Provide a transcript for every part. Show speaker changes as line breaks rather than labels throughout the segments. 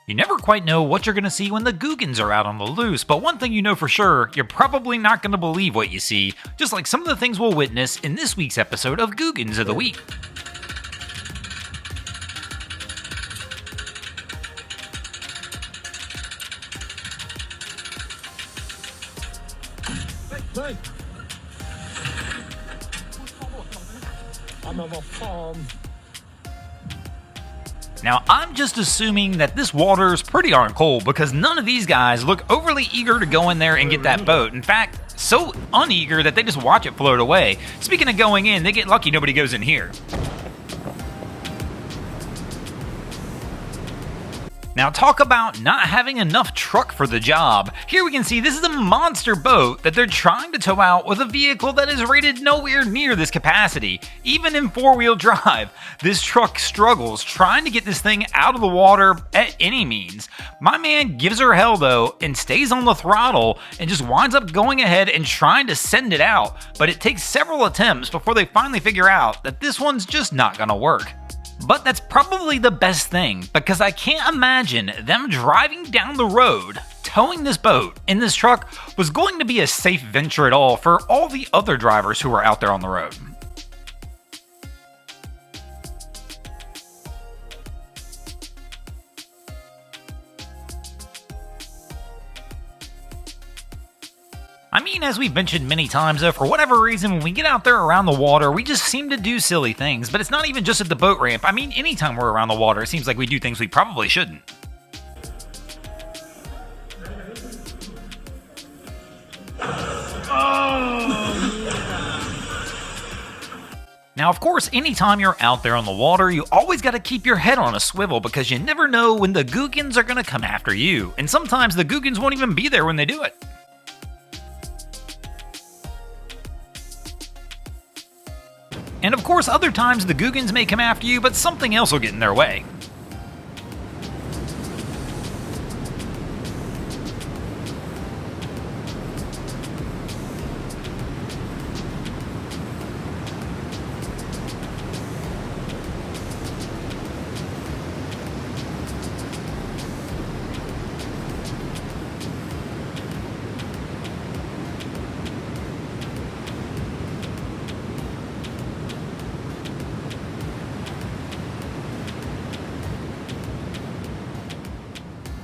You never quite know what you're going to see when the Googans are out on the loose, but one thing you know for sure, you're probably not going to believe what you see, just like some of the things we'll witness in this week's episode of Googans of the Week.
I'm on a farm.
Now, I'm just assuming that this water is pretty darn cold because none of these guys look overly eager to go in there and get that boat. In fact, so uneager that they just watch it float away. Speaking of going in, they get lucky nobody goes in here. Now talk about not having enough truck for the job. Here we can see this is a monster boat that they're trying to tow out with a vehicle that is rated nowhere near this capacity. Even in four-wheel drive, this truck struggles trying to get this thing out of the water at any means. My man gives her hell though and stays on the throttle and just winds up going ahead and trying to send it out, but it takes several attempts before they finally figure out that this one's just not gonna work. But that's probably the best thing, because I can't imagine them driving down the road, towing this boat in this truck was going to be a safe venture at all for all the other drivers who were out there on the road. I mean, as we've mentioned many times though, for whatever reason, when we get out there around the water, we just seem to do silly things. But it's not even just at the boat ramp. I mean, anytime we're around the water, it seems like we do things we probably shouldn't. Now, of course, anytime you're out there on the water, you always got to keep your head on a swivel because you never know when the Googans are going to come after you. And sometimes the Googans won't even be there when they do it. And of course, other times the Googans may come after you, but something else will get in their way.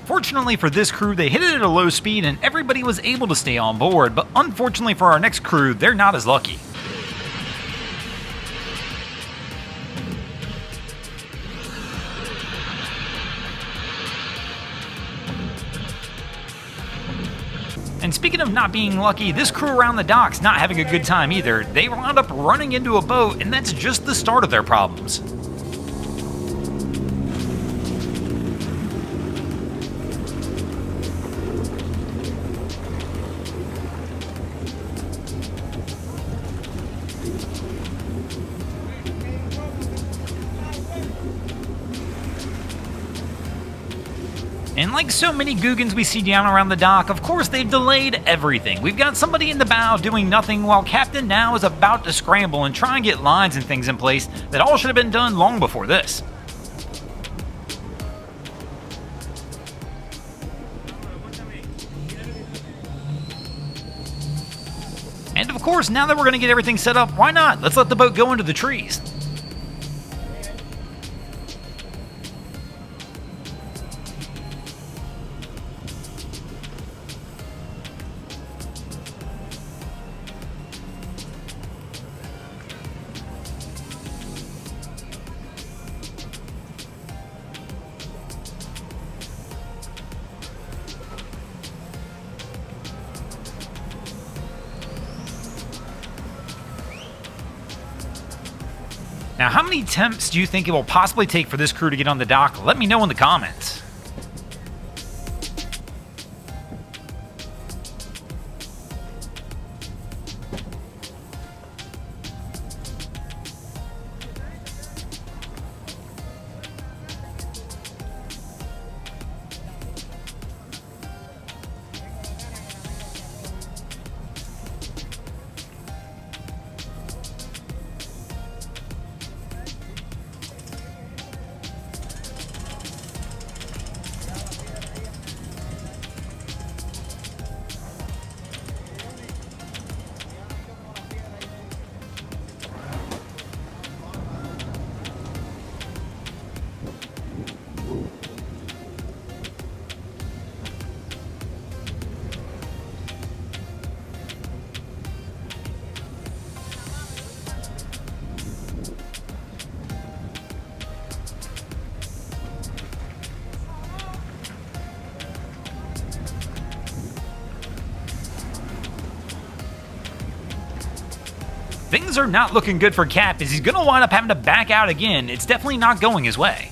Fortunately for this crew, they hit it at a low speed and everybody was able to stay on board, but unfortunately for our next crew, they're not as lucky. And speaking of not being lucky, this crew around the dock's not having a good time either. They wound up running into a boat, and that's just the start of their problems. And like so many Googans we see down around the dock, of course they've delayed everything. We've got somebody in the bow doing nothing while Captain now is about to scramble and try and get lines and things in place that all should have been done long before this. And of course, now that we're going to get everything set up, why not? Let's let the boat go into the trees. Now, how many attempts do you think it will possibly take for this crew to get on the dock? Let me know in the comments. Things are not looking good for Cap as he's gonna wind up having to back out again. It's definitely not going his way.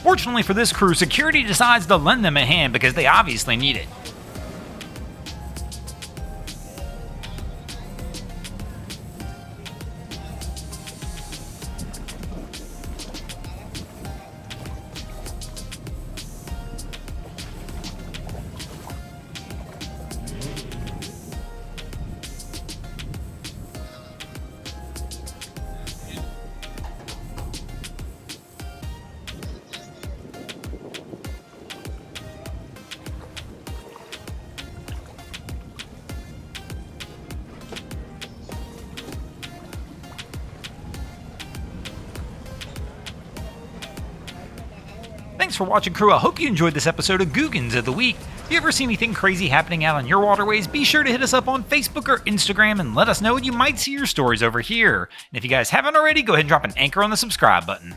Fortunately for this crew, security decides to lend them a hand because they obviously need it. Thanks for watching, crew. I hope you enjoyed this episode of Googans of the Week. If you ever see anything crazy happening out on your waterways, be sure to hit us up on Facebook or Instagram and let us know, and you might see your stories over here. And if you guys haven't already, go ahead and drop an anchor on the subscribe button.